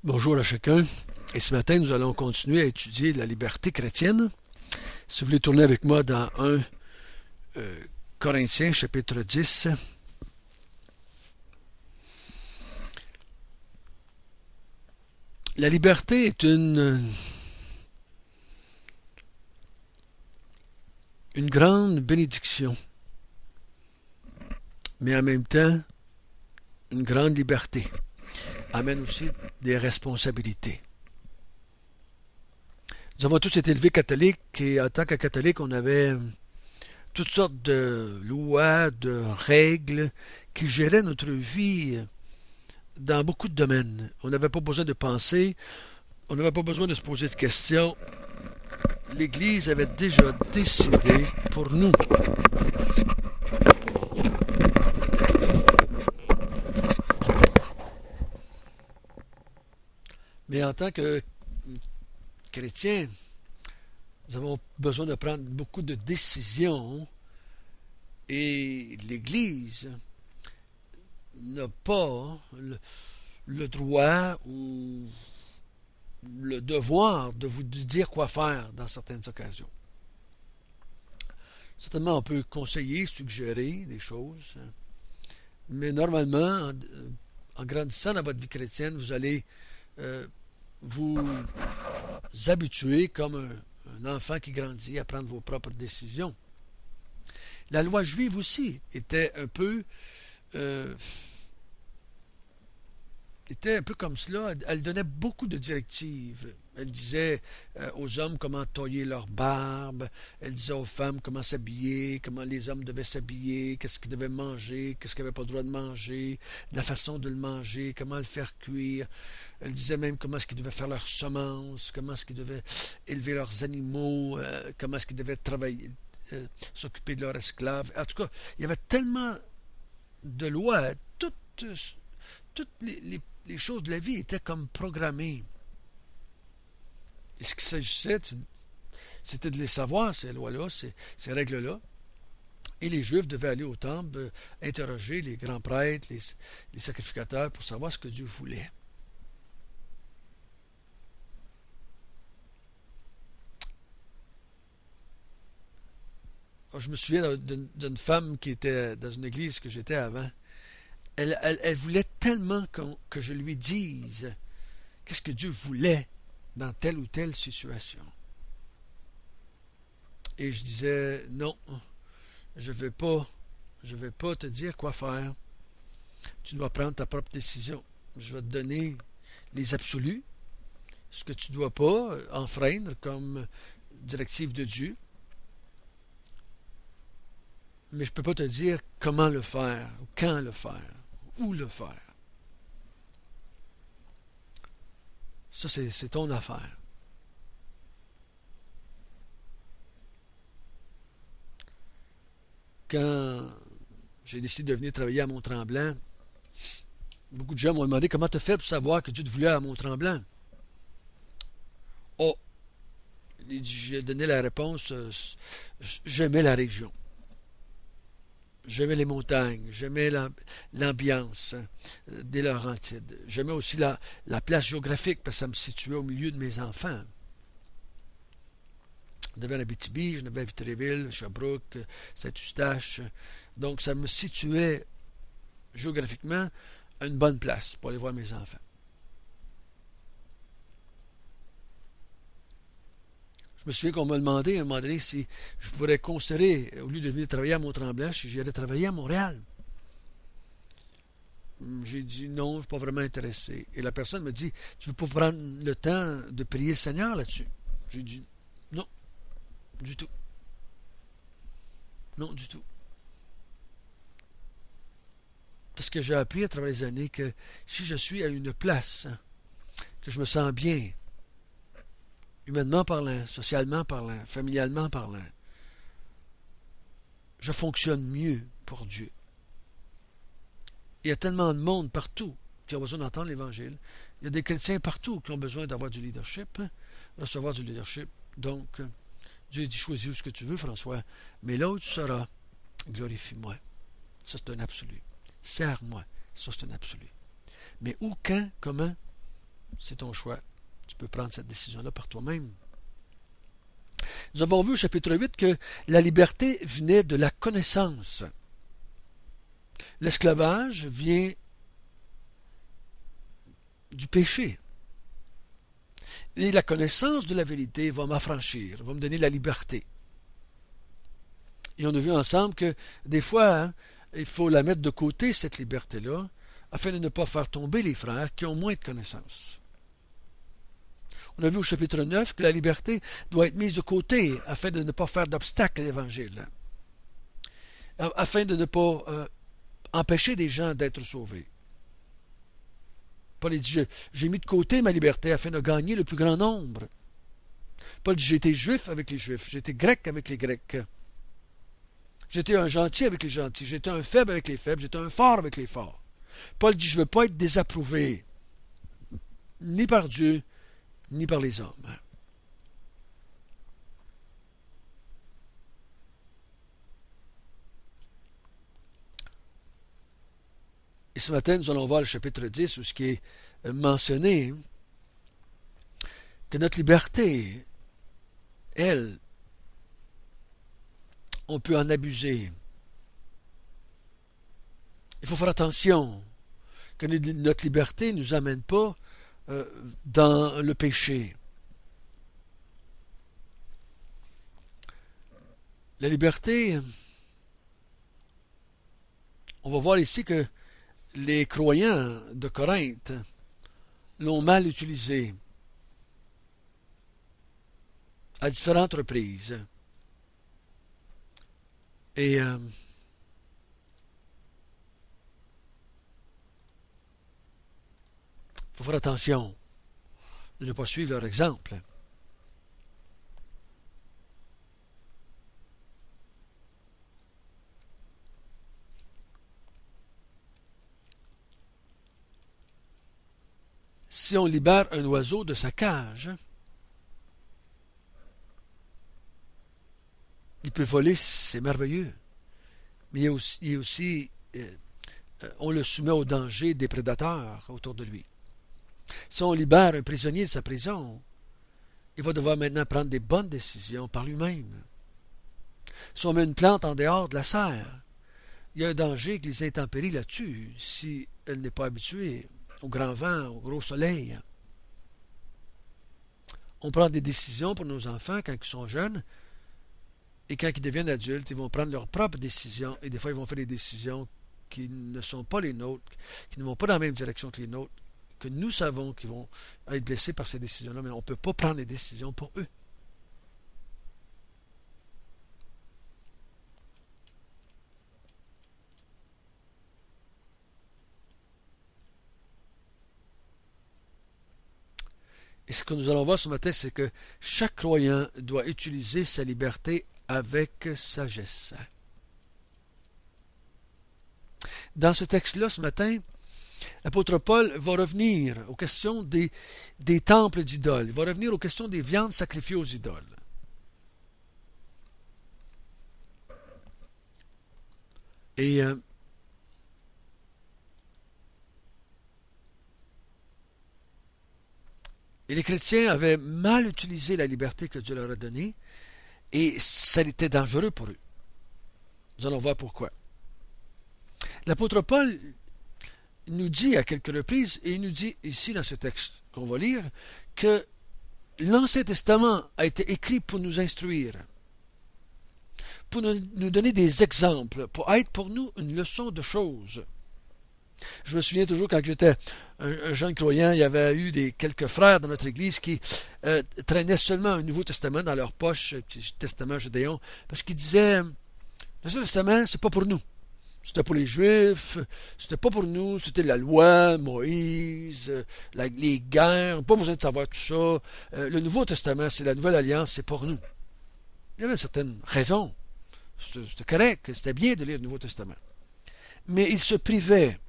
Bonjour à chacun. Et ce matin, nous allons continuer à étudier la liberté chrétienne. Si vous voulez tourner avec moi dans 1 Corinthiens, chapitre 10. La liberté est une grande bénédiction, mais en même temps, une grande liberté amène aussi des responsabilités. Nous avons tous été élevés catholiques et en tant que catholiques, on avait toutes sortes de lois, de règles qui géraient notre vie dans beaucoup de domaines. On n'avait pas besoin de penser, on n'avait pas besoin de se poser de questions. L'Église avait déjà décidé pour nous. Mais en tant que chrétiens, nous avons besoin de prendre beaucoup de décisions et l'Église n'a pas le droit ou le devoir de vous dire quoi faire dans certaines occasions. Certainement, on peut conseiller, suggérer des choses, mais normalement, en grandissant dans votre vie chrétienne, vous allez vous habituer comme un enfant qui grandit à prendre vos propres décisions. La loi juive aussi euh, était un peu comme cela. Elle donnait beaucoup de directives. Elle disait aux hommes comment tailler leur barbe. Elle disait aux femmes comment s'habiller, comment les hommes devaient s'habiller, qu'est-ce qu'ils devaient manger, qu'est-ce qu'ils n'avaient pas le droit de manger, la façon de le manger, comment le faire cuire. Elle disait même comment est-ce qu'ils devaient faire leurs semences, comment est-ce qu'ils devaient élever leurs animaux, comment est-ce qu'ils devaient travailler, s'occuper de leurs esclaves. En tout cas, il y avait tellement de lois, toutes les choses de la vie étaient comme programmées. Et ce qu'il s'agissait, c'était de les savoir, ces lois-là, ces règles-là. Et les Juifs devaient aller au temple, interroger les grands prêtres, les sacrificateurs, pour savoir ce que Dieu voulait. Je me souviens d'une femme qui était dans une église que j'étais avant. Elle voulait tellement que je lui dise qu'est-ce que Dieu voulait dans telle ou telle situation. Et je disais non, je ne vais pas te dire quoi faire. Tu dois prendre ta propre décision. Je vais te donner les absolus, ce que tu ne dois pas enfreindre comme directive de Dieu. Mais je ne peux pas te dire comment le faire, ou quand le faire, où le faire. Ça, c'est ton affaire. Quand j'ai décidé de venir travailler à Mont-Tremblant, beaucoup de gens m'ont demandé comment tu as fait pour savoir que Dieu te voulait à Mont-Tremblant. Oh, j'ai donné la réponse, j'aimais la région. J'aimais les montagnes, j'aimais l'ambiance des Laurentides. J'aimais aussi la place géographique parce que ça me situait au milieu de mes enfants. Je devais en Abitibi, je devais à Vitréville, Sherbrooke, Saint-Eustache. Donc ça me situait géographiquement à une bonne place pour aller voir mes enfants. Je me souviens qu'on m'a demandé à un moment donné si je pourrais considérer, au lieu de venir travailler à Mont-Tremblant, si j'allais travailler à Montréal. J'ai dit non, je ne suis pas vraiment intéressé. Et la personne me dit, tu ne veux pas prendre le temps de prier le Seigneur là-dessus? J'ai dit non, du tout. Non, du tout. Parce que j'ai appris à travers les années que si je suis à une place, que je me sens bien, humainement parlant, socialement parlant, familialement parlant, je fonctionne mieux pour Dieu. Il y a tellement de monde partout qui ont besoin d'entendre l'Évangile. Il y a des chrétiens partout qui ont besoin d'avoir du leadership, recevoir du leadership. Donc, Dieu dit, choisis ce que tu veux, François, mais là où tu seras, glorifie-moi. Ça, c'est un absolu. Sers-moi. Ça, c'est un absolu. Mais où, quand, comment, c'est ton choix. Tu peux prendre cette décision-là par toi-même. Nous avons vu au chapitre 8 que la liberté venait de la connaissance. L'esclavage vient du péché. Et la connaissance de la vérité va m'affranchir, va me donner la liberté. Et on a vu ensemble que des fois, il faut la mettre de côté, cette liberté-là, afin de ne pas faire tomber les frères qui ont moins de connaissances. On a vu au chapitre 9 que la liberté doit être mise de côté afin de ne pas faire d'obstacle à l'Évangile, afin de ne pas empêcher des gens d'être sauvés. Paul dit, j'ai mis de côté ma liberté afin de gagner le plus grand nombre. Paul dit, j'ai été juif avec les juifs, j'ai été grec avec les grecs. J'étais un gentil avec les gentils, j'étais un faible avec les faibles, j'étais un fort avec les forts. Paul dit, je ne veux pas être désapprouvé, ni par Dieu, ni par les hommes. Et ce matin, nous allons voir le chapitre 10, où ce qui est mentionné, que notre liberté, elle, on peut en abuser. Il faut faire attention que notre liberté ne nous amène pas dans le péché. La liberté, on va voir ici que les croyants de Corinthe l'ont mal utilisée à différentes reprises. Et il faut faire attention de ne pas suivre leur exemple. Si on libère un oiseau de sa cage, il peut voler, c'est merveilleux. Mais il est aussi on le soumet au danger des prédateurs autour de lui. Si on libère un prisonnier de sa prison, il va devoir maintenant prendre des bonnes décisions par lui-même. Si on met une plante en dehors de la serre, il y a un danger que les intempéries la tuent si elle n'est pas habituée au grand vent, au gros soleil. On prend des décisions pour nos enfants quand ils sont jeunes, et quand ils deviennent adultes, ils vont prendre leurs propres décisions, et des fois ils vont faire des décisions qui ne sont pas les nôtres, qui ne vont pas dans la même direction que les nôtres, que nous savons qu'ils vont être blessés par ces décisions-là, mais on ne peut pas prendre les décisions pour eux. Et ce que nous allons voir ce matin, c'est que chaque croyant doit utiliser sa liberté avec sagesse. Dans ce texte-là, ce matin, l'apôtre Paul va revenir aux questions des temples d'idoles. Il va revenir aux questions des viandes sacrifiées aux idoles. Et les chrétiens avaient mal utilisé la liberté que Dieu leur a donnée, et ça était dangereux pour eux. Nous allons voir pourquoi. L'apôtre Paul nous dit à quelques reprises, et il nous dit ici dans ce texte qu'on va lire, que l'Ancien Testament a été écrit pour nous instruire, pour nous donner des exemples, pour être pour nous une leçon de choses. Je me souviens toujours quand j'étais un jeune croyant, il y avait eu quelques frères dans notre église qui traînaient seulement un Nouveau Testament dans leur poche, un petit testament judéon, parce qu'ils disaient, le Nouveau Testament, c'est pas pour nous. C'était pour les Juifs, c'était pas pour nous, c'était la loi, Moïse, les guerres, pas besoin de savoir tout ça. Le Nouveau Testament, c'est la Nouvelle Alliance, c'est pour nous. Il y avait certaines raisons. C'était correct, c'était bien de lire le Nouveau Testament. Mais ils se privaient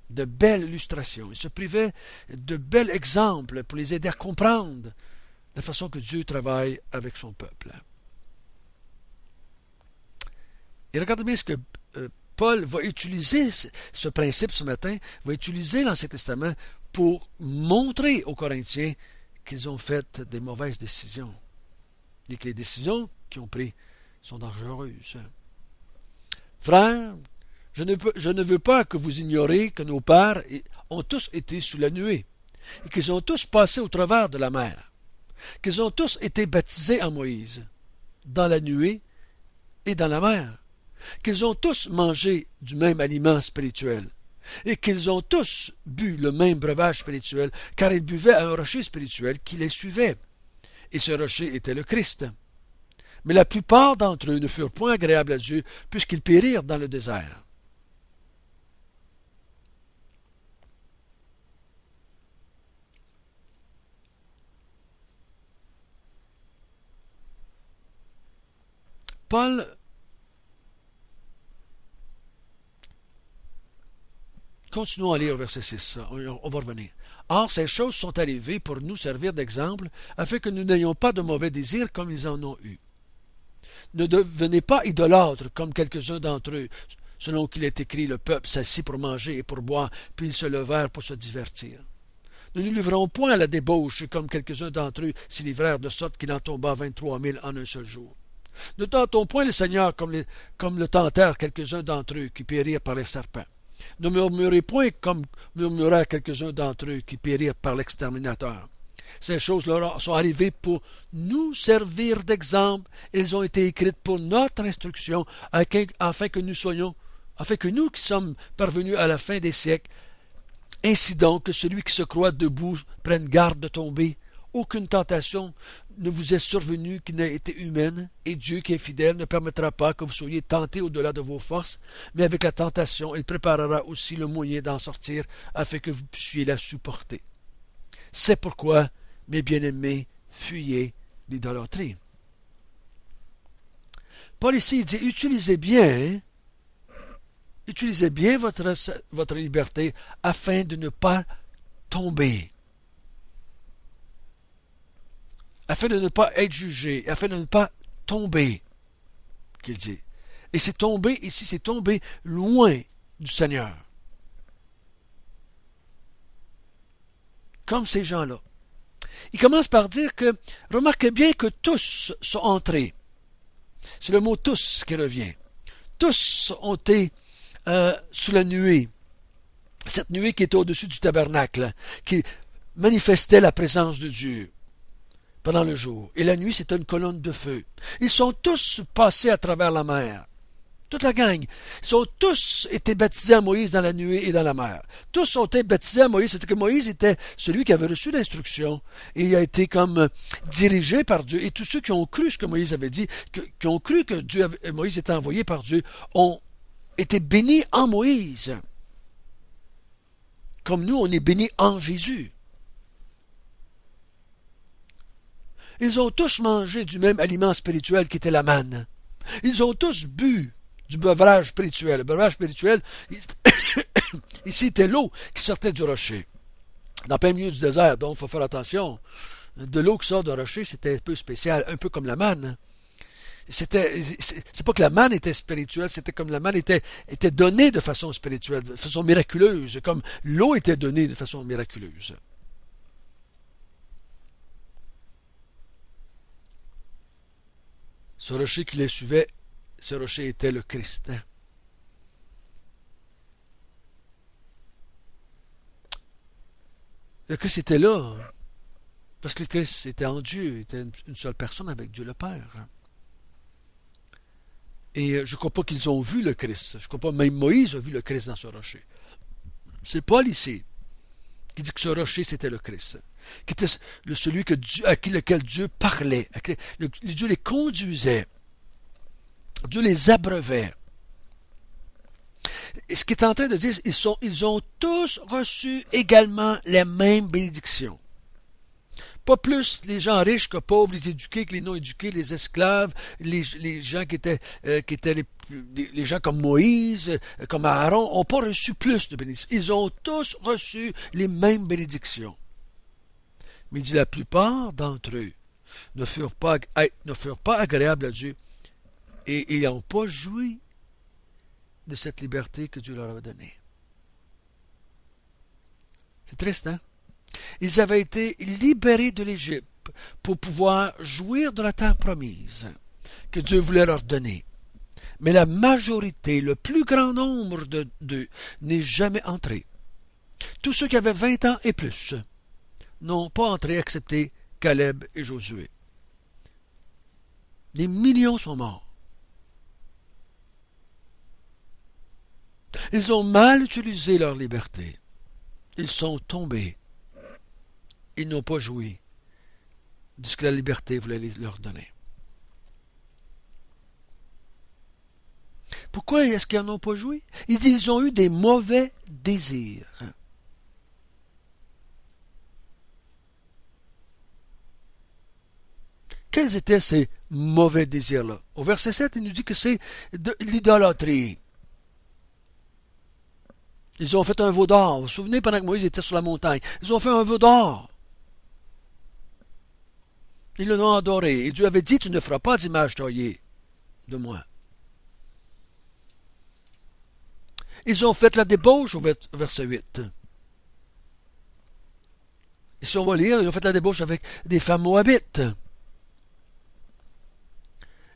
de belles illustrations, ils se privaient de bels exemples pour les aider à comprendre la façon que Dieu travaille avec son peuple. Et regardez bien ce que Paul va utiliser, ce principe ce matin, va utiliser l'Ancien Testament pour montrer aux Corinthiens qu'ils ont fait des mauvaises décisions et que les décisions qu'ils ont prises sont dangereuses. Frères, je ne veux pas que vous ignoriez que nos pères ont tous été sous la nuée et qu'ils ont tous passé au travers de la mer, qu'ils ont tous été baptisés en Moïse, dans la nuée et dans la mer, qu'ils ont tous mangé du même aliment spirituel, et qu'ils ont tous bu le même breuvage spirituel, car ils buvaient à un rocher spirituel qui les suivait, et ce rocher était le Christ. Mais la plupart d'entre eux ne furent point agréables à Dieu, puisqu'ils périrent dans le désert. Paul continuons à lire au verset 6, on va revenir. Or, ces choses sont arrivées pour nous servir d'exemple, afin que nous n'ayons pas de mauvais désirs comme ils en ont eu. Ne devenez pas idolâtres comme quelques-uns d'entre eux, selon qu'il est écrit, le peuple s'assit pour manger et pour boire, puis ils se levèrent pour se divertir. Ne nous livrons point à la débauche comme quelques-uns d'entre eux s'y livrèrent, de sorte qu'il en tomba 23 000 en un seul jour. Ne tentons point le Seigneur comme le tentèrent quelques-uns d'entre eux qui périrent par les serpents. Ne murmurez point comme murmurèrent quelques-uns d'entre eux qui périrent par l'exterminateur. Ces choses leur sont arrivées pour nous servir d'exemple. Elles ont été écrites pour notre instruction, afin que nous qui sommes parvenus à la fin des siècles, ainsi donc que celui qui se croit debout prenne garde de tomber. Aucune tentation ne vous est survenue qui n'ait été humaine, et Dieu qui est fidèle ne permettra pas que vous soyez tentés au-delà de vos forces, mais avec la tentation, il préparera aussi le moyen d'en sortir, afin que vous puissiez la supporter. C'est pourquoi, mes bien-aimés, fuyez l'idolâtrie. Paul ici dit, utilisez bien votre liberté afin de ne pas tomber, afin de ne pas être jugé, afin de ne pas tomber, qu'il dit. Et c'est tomber ici, c'est tomber loin du Seigneur. Comme ces gens-là. Il commence par dire que, remarquez bien que tous sont entrés. C'est le mot tous qui revient. Tous ont été sous la nuée. Cette nuée qui était au-dessus du tabernacle, qui manifestait la présence de Dieu pendant le jour. Et la nuit, c'était une colonne de feu. Ils sont tous passés à travers la mer. Toute la gang. Ils ont tous été baptisés à Moïse dans la nuée et dans la mer. Tous ont été baptisés à Moïse. C'est-à-dire que Moïse était celui qui avait reçu l'instruction et il a été comme dirigé par Dieu. Et tous ceux qui ont cru ce que Moïse avait dit, qui ont cru que Moïse était envoyé par Dieu, ont été bénis en Moïse. Comme nous, on est bénis en Jésus. Ils ont tous mangé du même aliment spirituel qui était la manne. Ils ont tous bu du breuvage spirituel. Le breuvage spirituel, ici, c'était l'eau qui sortait du rocher. Dans plein milieu du désert, donc il faut faire attention. De l'eau qui sort du rocher, c'était un peu spécial, un peu comme la manne. C'est pas que la manne était spirituelle, c'était comme la manne était donnée de façon spirituelle, de façon miraculeuse, comme l'eau était donnée de façon miraculeuse. Ce rocher qui les suivait, ce rocher était le Christ. Le Christ était là, parce que le Christ était en Dieu, était une seule personne avec Dieu le Père. Et je ne crois pas qu'ils ont vu le Christ. Je ne crois pas même Moïse a vu le Christ dans ce rocher. C'est Paul ici qui dit que ce rocher, c'était le Christ. Qui était celui lequel Dieu parlait. Dieu les conduisait. Dieu les abreuvait. Et ce qu'il est en train de dire, ils ont tous reçu également les mêmes bénédictions. Pas plus les gens riches que pauvres, les éduqués que les non-éduqués, les esclaves, les gens qui étaient les gens comme Moïse, comme Aaron, n'ont pas reçu plus de bénédictions. Ils ont tous reçu les mêmes bénédictions. Mais il dit la plupart d'entre eux ne furent pas agréables à Dieu et ils n'ont pas joui de cette liberté que Dieu leur avait donnée. C'est triste, hein? Ils avaient été libérés de l'Égypte pour pouvoir jouir de la terre promise que Dieu voulait leur donner. Mais la majorité, le plus grand nombre d'eux, n'est jamais entré. Tous ceux qui avaient 20 ans et plus n'ont pas entré, excepté Caleb et Josué. Des millions sont morts. Ils ont mal utilisé leur liberté. Ils sont tombés. Ils n'ont pas joui de ce que la liberté voulait leur donner. Pourquoi est-ce qu'ils n'en ont pas joui? Ils ont eu des mauvais désirs. Quels étaient ces mauvais désirs-là? Au verset 7, il nous dit que c'est de l'idolâtrie. Ils ont fait un veau d'or. Vous vous souvenez, pendant que Moïse était sur la montagne, ils ont fait un veau d'or. Ils l'ont adoré. Et Dieu avait dit, tu ne feras pas d'image taillée de moi. Ils ont fait la débauche au verset 8. Ici, on va lire, ils ont fait la débauche avec des femmes moabites.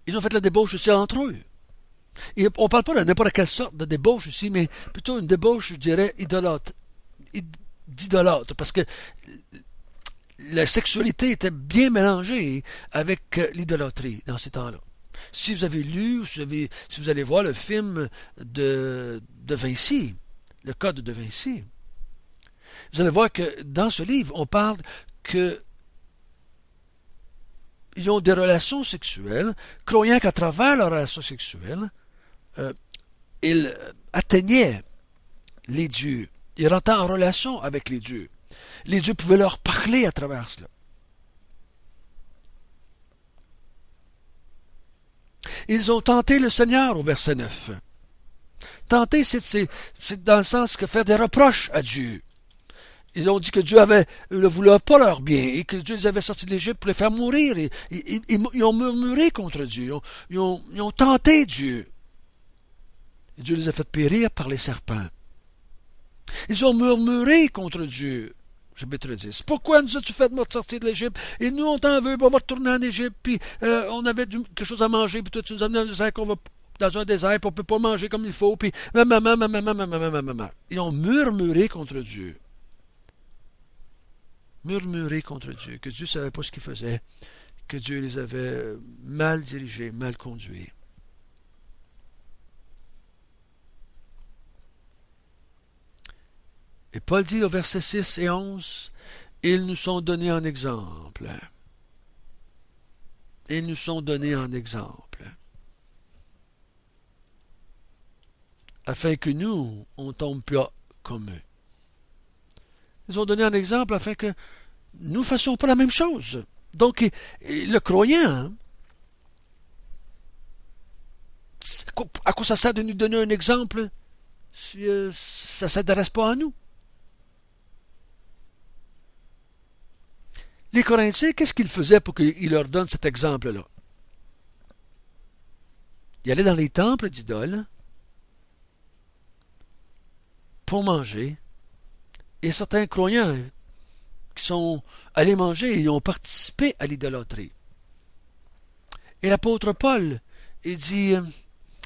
Ils ont fait la débauche aussi entre eux. Et on ne parle pas de n'importe quelle sorte de débauche ici, mais plutôt une débauche, je dirais, d'idolâtre, parce que la sexualité était bien mélangée avec l'idolâtrie dans ces temps-là. Si vous avez lu, ou si vous allez voir le film de Vinci, le Code de Vinci, vous allez voir que dans ce livre, on parle que ils ont des relations sexuelles, croyant qu'à travers leurs relations sexuelles, ils atteignaient les dieux. Ils rentraient en relation avec les dieux. Les dieux pouvaient leur parler à travers cela. Ils ont tenté le Seigneur au verset 9. Tenter, c'est dans le sens que faire des reproches à Dieu. Ils ont dit que Dieu ne voulait pas leur bien et que Dieu les avait sortis de l'Égypte pour les faire mourir. Ils ont murmuré contre Dieu. Ils ont tenté Dieu. Et Dieu les a fait périr par les serpents. Ils ont murmuré contre Dieu. Chapitre 10. Pourquoi nous as-tu fait sortir de l'Égypte? Et nous, on t'en veut, on va retourner en Égypte, puis on avait quelque chose à manger, puis toi, tu nous as amené dans le désert, qu'on va dans un désert, puis on ne peut pas manger comme il faut, puis ils ont murmuré contre Dieu. Murmuré contre Dieu, que Dieu ne savait pas ce qu'il faisait, que Dieu les avait mal dirigés, mal conduits. Et Paul dit au verset 6 et 11, ils nous sont donnés en exemple. Ils nous sont donnés en exemple. Afin que nous, on ne tombe pas comme eux. Ils ont donné un exemple afin que nous ne fassions pas la même chose. Donc, le croyant, à quoi ça sert de nous donner un exemple si ça ne s'adresse pas à nous? Les Corinthiens, qu'est-ce qu'ils faisaient pour qu'il leur donne cet exemple-là? Ils allaient dans les temples d'idoles pour manger. Et certains croyants qui sont allés manger et ont participé à l'idolâtrie. Et l'apôtre Paul, il dit,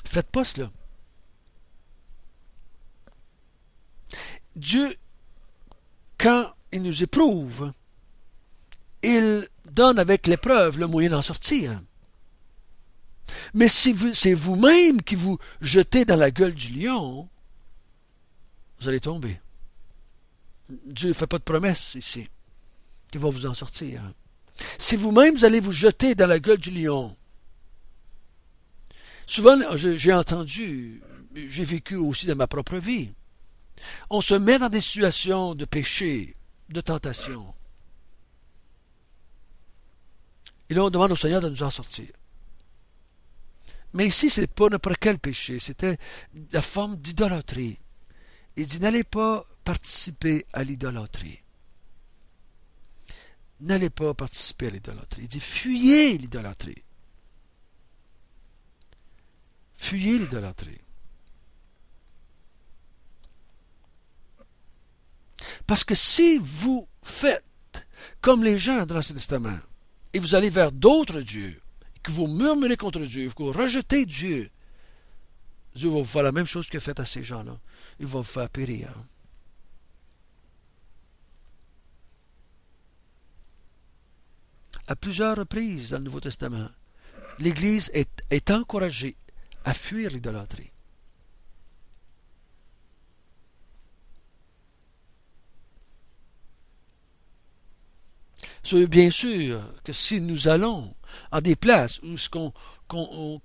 faites pas cela. Dieu, quand il nous éprouve, il donne avec l'épreuve le moyen d'en sortir. Mais si c'est vous-même qui vous jetez dans la gueule du lion, vous allez tomber. Dieu ne fait pas de promesse ici qu'il va vous en sortir. Si vous-même vous allez vous jeter dans la gueule du lion, souvent j'ai entendu, j'ai vécu aussi dans ma propre vie, on se met dans des situations de péché, de tentation. Et là, on demande au Seigneur de nous en sortir. Mais ici, ce n'est pas n'importe quel péché, c'était la forme d'idolâtrie. Il dit, n'allez pas participer à l'idolâtrie. N'allez pas participer à l'idolâtrie. Il dit, fuyez l'idolâtrie. Fuyez l'idolâtrie. Parce que si vous faites comme les gens dans l'Ancien Testament, et vous allez vers d'autres dieux, que vous murmurez contre Dieu, que vous rejetez Dieu, Dieu va vous faire la même chose qu'il a fait à ces gens-là. Il va vous faire périr. À plusieurs reprises dans le Nouveau Testament, l'Église est encouragée à fuir l'idolâtrie. Soyez bien sûr que si nous allons à des places où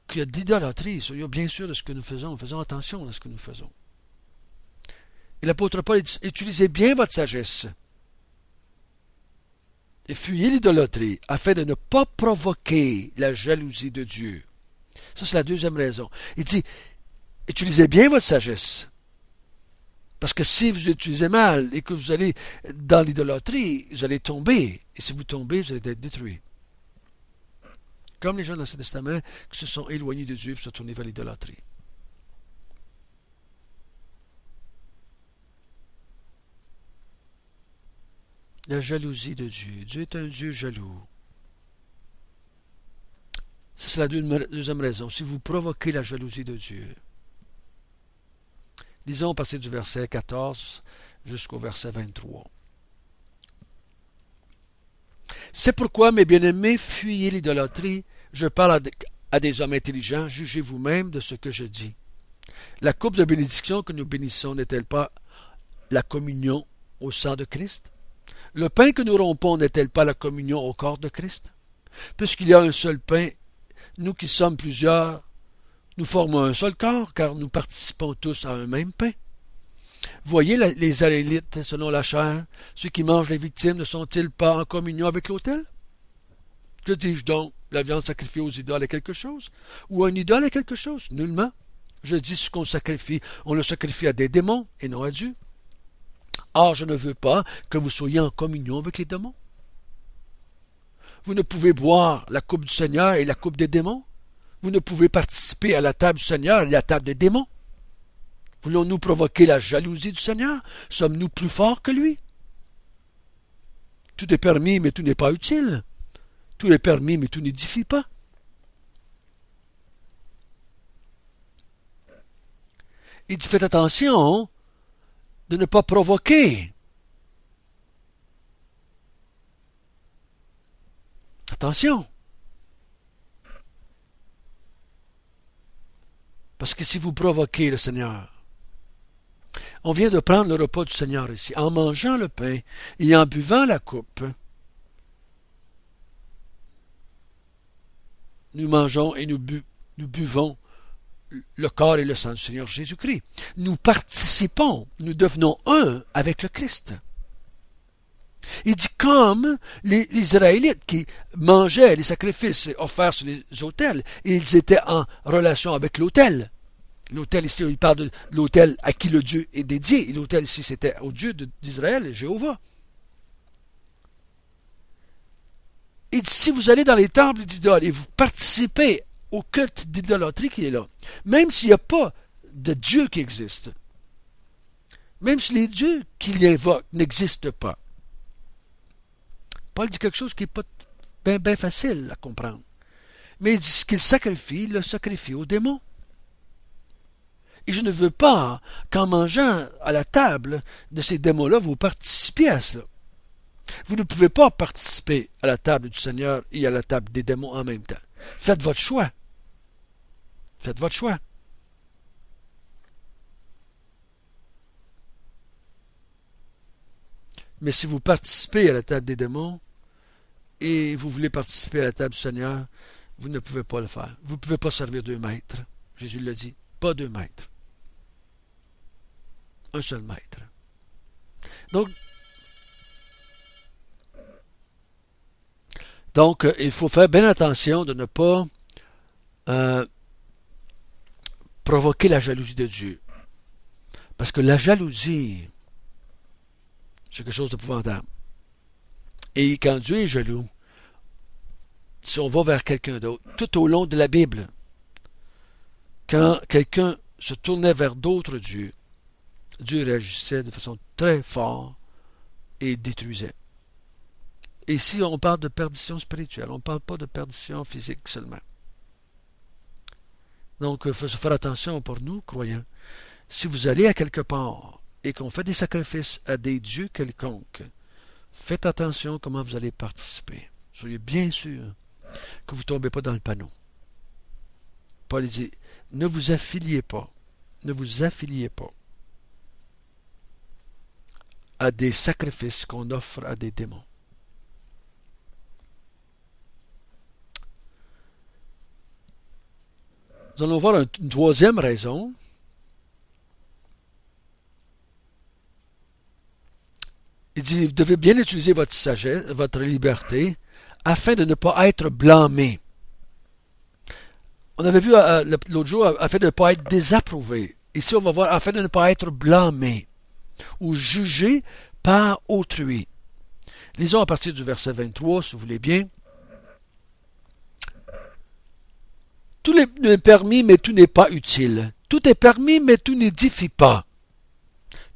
qu'il y a de l'idolâtrie, soyez bien sûr de ce que nous faisons. Faisons attention à ce que nous faisons. Et l'apôtre Paul dit, utilisez bien votre sagesse et fuyez l'idolâtrie afin de ne pas provoquer la jalousie de Dieu. Ça, c'est la deuxième raison. Il dit, utilisez bien votre sagesse. Parce que si vous utilisez mal et que vous allez dans l'idolâtrie, vous allez tomber. Et si vous tombez, vous allez être détruit. Comme les gens dans l'Ancien Testament qui se sont éloignés de Dieu et se sont tournés vers l'idolâtrie. La jalousie de Dieu. Dieu est un Dieu jaloux. Ça, c'est la deuxième raison. Si vous provoquez la jalousie de Dieu. Lisons à partir du verset 14 jusqu'au verset 23. C'est pourquoi, mes bien-aimés, fuyez l'idolâtrie. Je parle à des hommes intelligents. Jugez vous-même de ce que je dis. La coupe de bénédiction que nous bénissons n'est-elle pas la communion au sang de Christ? Le pain que nous rompons n'est-elle pas la communion au corps de Christ? Puisqu'il y a un seul pain, nous qui sommes plusieurs, nous formons un seul corps, car nous participons tous à un même pain. Voyez les Israélites selon la chair, ceux qui mangent les victimes ne sont-ils pas en communion avec l'autel? Que dis-je donc? La viande sacrifiée aux idoles est quelque chose? Ou un idole est quelque chose? Nullement. Je dis ce qu'on sacrifie, on le sacrifie à des démons et non à Dieu. Or, je ne veux pas que vous soyez en communion avec les démons. Vous ne pouvez boire la coupe du Seigneur et la coupe des démons. Vous ne pouvez participer à la table du Seigneur et à la table des démons. Voulons-nous provoquer la jalousie du Seigneur? Sommes-nous plus forts que lui? Tout est permis, mais tout n'est pas utile. Tout est permis, mais tout n'édifie pas. Il dit, faites attention de ne pas provoquer. Attention. Parce que si vous provoquez le Seigneur, on vient de prendre le repas du Seigneur ici, en mangeant le pain et en buvant la coupe, nous mangeons et nous buvons le corps et le sang du Seigneur Jésus-Christ. Nous participons, nous devenons un avec le Christ. Il dit comme les Israélites qui mangeaient les sacrifices offerts sur les autels, ils étaient en relation avec l'autel. L'autel ici, il parle de l'autel à qui le Dieu est dédié. Et l'autel ici, c'était au Dieu d'Israël, Jéhovah. Il dit, si vous allez dans les temples d'idoles et vous participez au culte d'idolâtrie qui est là, même s'il n'y a pas de Dieu qui existe, même si les dieux qu'il invoque n'existent pas, Paul dit quelque chose qui n'est pas bien facile à comprendre. Mais il dit ce qu'il sacrifie, il le sacrifie aux démons. Et je ne veux pas qu'en mangeant à la table de ces démons-là, vous participiez à cela. Vous ne pouvez pas participer à la table du Seigneur et à la table des démons en même temps. Faites votre choix. Faites votre choix. Mais si vous participez à la table des démons et vous voulez participer à la table du Seigneur, vous ne pouvez pas le faire. Vous ne pouvez pas servir deux maîtres. Jésus l'a dit. Pas deux maîtres. Un seul maître. Donc, il faut faire bien attention de ne pas provoquer la jalousie de Dieu. Parce que la jalousie, c'est quelque chose d'épouvantable. Et quand Dieu est jaloux, si on va vers quelqu'un d'autre, tout au long de la Bible, quand quelqu'un se tournait vers d'autres dieux, Dieu réagissait de façon très forte et détruisait. Et ici, on parle de perdition spirituelle, on ne parle pas de perdition physique seulement. Donc, il faut faire attention pour nous, croyants. Si vous allez à quelque part et qu'on fait des sacrifices à des dieux quelconques, faites attention comment vous allez participer. Soyez bien sûr que vous ne tombez pas dans le panneau. Paul dit, ne vous affiliez pas à des sacrifices qu'on offre à des démons. Nous allons voir une troisième raison. Il dit, vous devez bien utiliser votre sagesse, votre liberté, afin de ne pas être blâmé. On avait vu l'autre jour, afin de ne pas être désapprouvé. Ici, on va voir, afin de ne pas être blâmé ou jugé par autrui. Lisons à partir du verset 23, si vous voulez bien. Tout est permis, mais tout n'est pas utile. Tout est permis, mais tout n'édifie pas.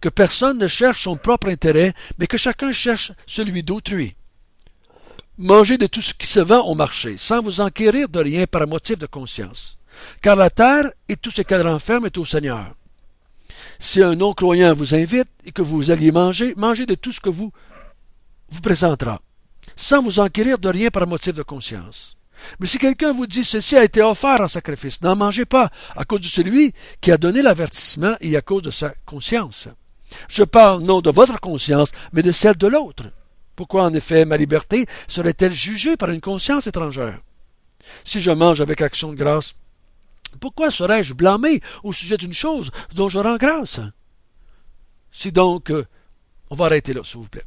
Que personne ne cherche son propre intérêt, mais que chacun cherche celui d'autrui. Mangez de tout ce qui se vend au marché, sans vous enquérir de rien par motif de conscience. Car la terre et tout ce qu'elle renferme est au Seigneur. Si un non-croyant vous invite et que vous alliez manger, mangez de tout ce que vous présentera, sans vous enquérir de rien par motif de conscience. Mais si quelqu'un vous dit ceci a été offert en sacrifice, n'en mangez pas, à cause de celui qui a donné l'avertissement et à cause de sa conscience. Je parle non de votre conscience, mais de celle de l'autre. Pourquoi en effet ma liberté serait-elle jugée par une conscience étrangère? Si je mange avec action de grâce, pourquoi serais-je blâmé au sujet d'une chose dont je rends grâce? Si donc, on va arrêter là, s'il vous plaît.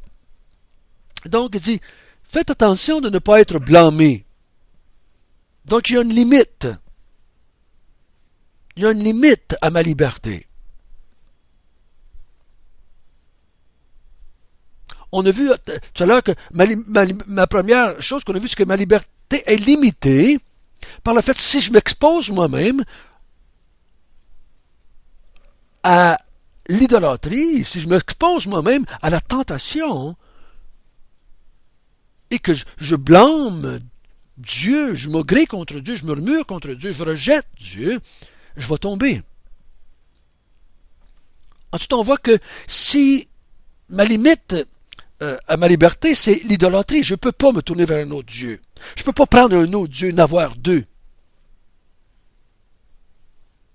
Donc, il dit, faites attention de ne pas être blâmé. Donc, il y a une limite. Il y a une limite à ma liberté. On a vu tout à l'heure que ma première chose qu'on a vu, c'est que ma liberté est limitée par le fait que si je m'expose moi-même à l'idolâtrie, si je m'expose moi-même à la tentation, et que je blâme Dieu, je me grée contre Dieu, je murmure contre Dieu, je rejette Dieu, je vais tomber. Ensuite, on voit que si ma limite à ma liberté, c'est l'idolâtrie. Je ne peux pas me tourner vers un autre Dieu. Je ne peux pas prendre un autre Dieu, n'avoir deux.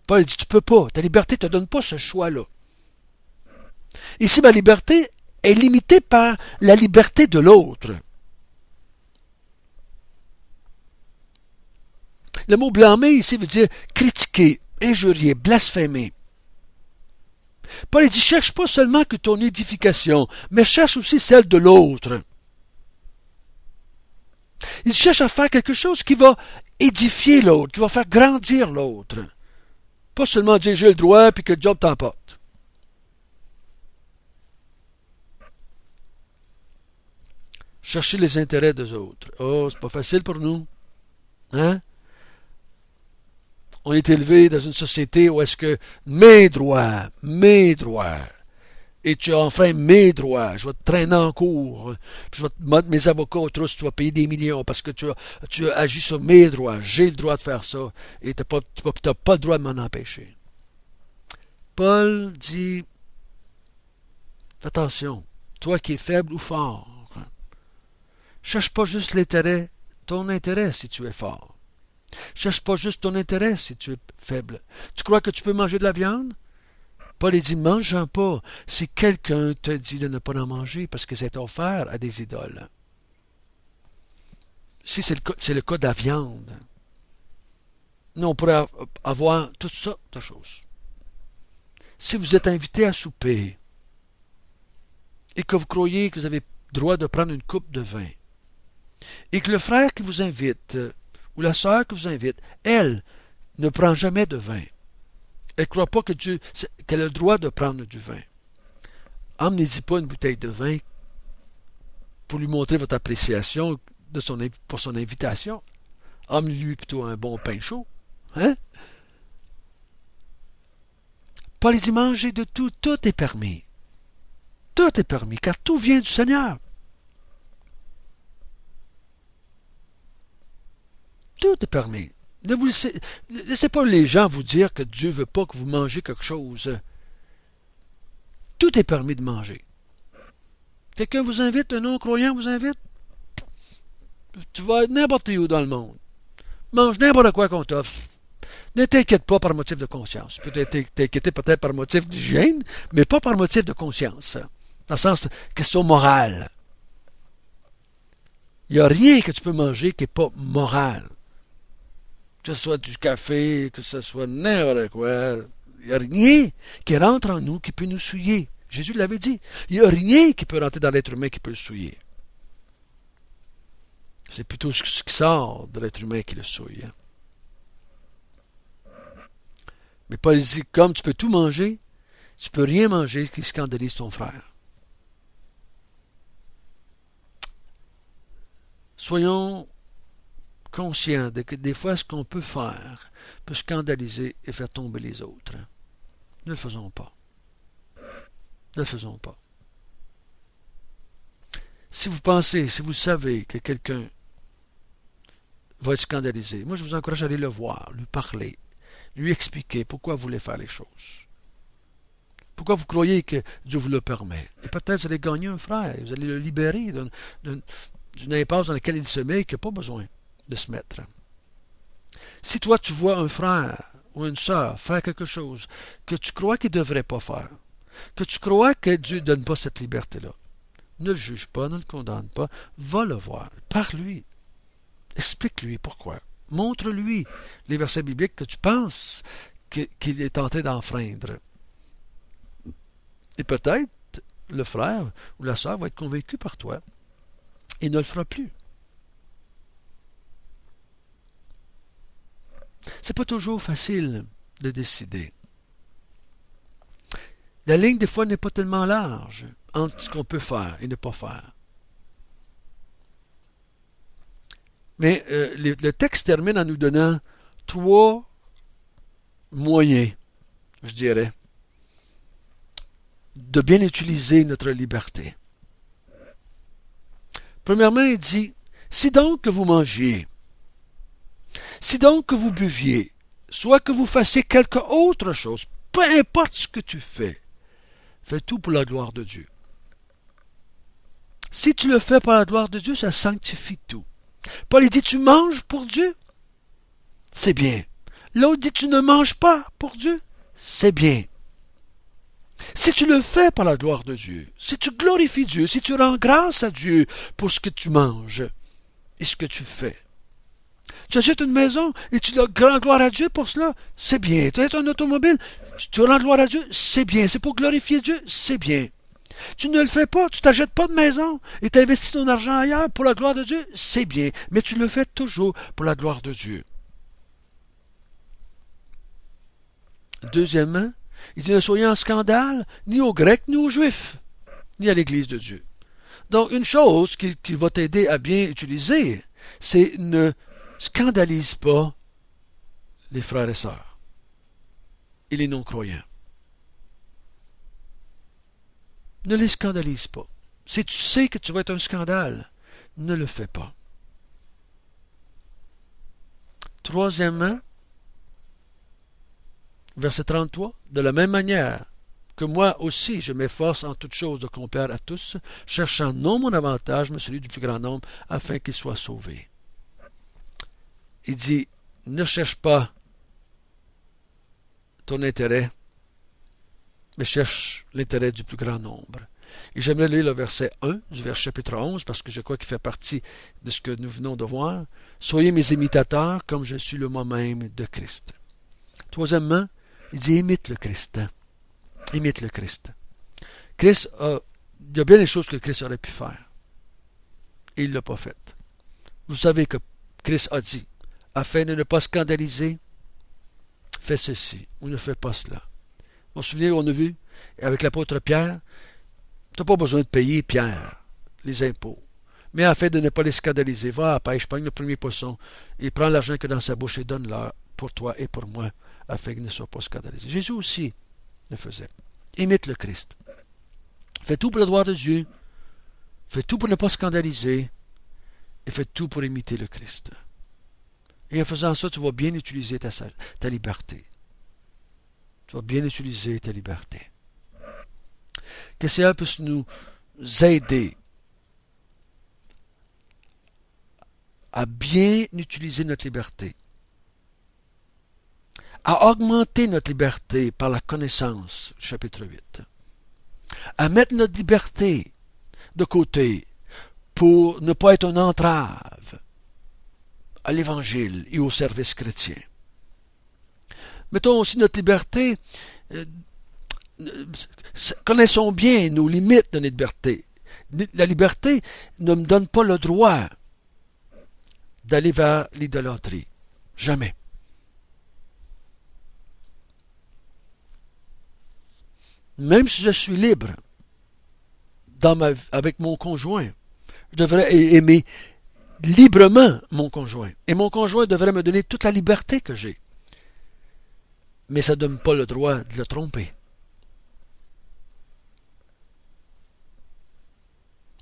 Paul dit, tu ne peux pas. Ta liberté ne te donne pas ce choix-là. Ici, ma liberté est limitée par la liberté de l'autre. Le mot blâmer ici veut dire critiquer, injurier, blasphémer. Paul dit, cherche pas seulement que ton édification, mais cherche aussi celle de l'autre. Il cherche à faire quelque chose qui va édifier l'autre, qui va faire grandir l'autre. Pas seulement dire j'ai le droit puis que le job t'emporte. Chercher les intérêts des autres. Oh, c'est pas facile pour nous. Hein? On est élevé dans une société où est-ce que mes droits, et tu enfreins mes droits, je vais te traîner en cours, puis je vais te mettre mes avocats au trousse, tu vas payer des millions parce que tu as agi sur mes droits, j'ai le droit de faire ça, et tu n'as pas le droit de m'en empêcher. Paul dit, fais attention, toi qui es faible ou fort, cherche pas juste ton intérêt si tu es fort. Cherche pas juste ton intérêt si tu es faible. Tu crois que tu peux manger de la viande? Paul dit, mange-en pas si quelqu'un te dit de ne pas en manger parce que c'est offert à des idoles. Si c'est le cas de la viande. Nous, on pourrait avoir toutes sortes de choses. Si vous êtes invité à souper et que vous croyez que vous avez le droit de prendre une coupe de vin et que le frère qui vous invite ou la sœur qui vous invite, elle ne prend jamais de vin. Elle ne croit pas qu'elle a le droit de prendre du vin. Emmenez-y pas une bouteille de vin pour lui montrer votre appréciation pour son invitation. Emmenez-lui plutôt un bon pain chaud. Hein? Paul dit, mangez de tout, tout est permis. Tout est permis, car tout vient du Seigneur. Tout est permis. Ne vous laissez pas les gens vous dire que Dieu ne veut pas que vous mangez quelque chose. Tout est permis de manger. Quelqu'un vous invite, un non-croyant vous invite, tu vas être n'importe où dans le monde. Mange n'importe quoi qu'on t'offre. Ne t'inquiète pas par motif de conscience. Tu peux t'inquiéter peut-être par motif d'hygiène, mais pas par motif de conscience. Dans le sens de question morale. Il n'y a rien que tu peux manger qui n'est pas moral. Que ce soit du café, que ce soit n'importe quoi. Il n'y a rien qui rentre en nous qui peut nous souiller. Jésus l'avait dit. Il n'y a rien qui peut rentrer dans l'être humain qui peut le souiller. C'est plutôt ce qui sort de l'être humain qui le souille. Mais Paul dit, comme tu peux tout manger, tu peux rien manger qui scandalise ton frère. Soyons conscients de que des fois, ce qu'on peut faire peut scandaliser et faire tomber les autres. Ne le faisons pas. Ne le faisons pas. Si vous pensez, si vous savez que quelqu'un va être scandalisé, moi je vous encourage à aller le voir, lui parler, lui expliquer pourquoi vous voulez faire les choses. Pourquoi vous croyez que Dieu vous le permet. Et peut-être vous allez gagner un frère, vous allez le libérer d'une impasse dans laquelle il se met et qu'il n'a pas besoin de se mettre. Si toi tu vois un frère ou une sœur faire quelque chose que tu crois qu'il ne devrait pas faire, que tu crois que Dieu ne donne pas cette liberté-là, ne le juge pas, ne le condamne pas, va le voir, parle-lui, explique-lui pourquoi, montre-lui les versets bibliques que tu penses qu'il est tenté d'enfreindre. Et peut-être le frère ou la sœur va être convaincu par toi et ne le fera plus. C'est pas toujours facile de décider. La ligne, des fois, n'est pas tellement large entre ce qu'on peut faire et ne pas faire. Mais le texte termine en nous donnant 3 moyens, je dirais, de bien utiliser notre liberté. Premièrement, il dit, si donc que vous mangiez, si donc que vous buviez, soit que vous fassiez quelque autre chose, peu importe ce que tu fais, fais tout pour la gloire de Dieu. Si tu le fais pour la gloire de Dieu, ça sanctifie tout. Paul il dit, tu manges pour Dieu, c'est bien. L'autre dit, tu ne manges pas pour Dieu, c'est bien. Si tu le fais par la gloire de Dieu, si tu glorifies Dieu, si tu rends grâce à Dieu pour ce que tu manges et ce que tu fais, tu achètes une maison et tu rends gloire à Dieu pour cela, c'est bien. Tu achètes un automobile, tu rends gloire à Dieu, c'est bien. C'est pour glorifier Dieu, c'est bien. Tu ne le fais pas, tu t'achètes pas de maison et tu investis ton argent ailleurs pour la gloire de Dieu, c'est bien. Mais tu le fais toujours pour la gloire de Dieu. Deuxièmement, il dit ne soyez en scandale ni aux Grecs ni aux Juifs, ni à l'Église de Dieu. Donc, une chose qui va t'aider à bien utiliser, c'est ne scandalise pas les frères et sœurs et les non-croyants. Ne les scandalise pas. Si tu sais que tu vas être un scandale, ne le fais pas. Troisièmement, verset 33, de la même manière que moi aussi je m'efforce en toutes choses de complaire à tous, cherchant non mon avantage, mais celui du plus grand nombre, afin qu'ils soient sauvés. Il dit, ne cherche pas ton intérêt, mais cherche l'intérêt du plus grand nombre. Et j'aimerais lire le verset 1 du chapitre 11, parce que je crois qu'il fait partie de ce que nous venons de voir. Soyez mes imitateurs, comme je suis le moi-même de Christ. Troisièmement, il dit, imite le Christ. Imite le Christ. Il y a bien des choses que Christ aurait pu faire. Et il ne l'a pas fait. Vous savez que Christ a dit, afin de ne pas scandaliser, fais ceci, ou ne fais pas cela. On se souvient, on a vu, avec l'apôtre Pierre, tu n'as pas besoin de payer, Pierre, les impôts. Mais afin de ne pas les scandaliser, va à la pêche, pogne le premier poisson, et prends l'argent que dans sa bouche et donne-leur pour toi et pour moi, afin qu'ils ne soient pas scandalisés. Jésus aussi le faisait. Imite le Christ. Fais tout pour la gloire de Dieu. Fais tout pour ne pas scandaliser. Et fais tout pour imiter le Christ. Et en faisant ça, tu vas bien utiliser ta liberté. Tu vas bien utiliser ta liberté. Que le Seigneur puisse nous aider à bien utiliser notre liberté, à augmenter notre liberté par la connaissance, chapitre 8, à mettre notre liberté de côté pour ne pas être une entrave à l'Évangile et au service chrétien. Mettons aussi notre liberté, connaissons bien nos limites de notre liberté. La liberté ne me donne pas le droit d'aller vers l'idolâtrie. Jamais. Même si je suis libre avec mon conjoint, je devrais aimer librement mon conjoint. Et mon conjoint devrait me donner toute la liberté que j'ai. Mais ça ne donne pas le droit de le tromper.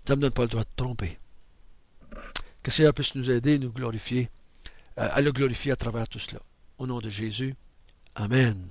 Ça ne me donne pas le droit de tromper. Que le Seigneur puisse nous aider, nous glorifier, à le glorifier à travers tout cela. Au nom de Jésus. Amen.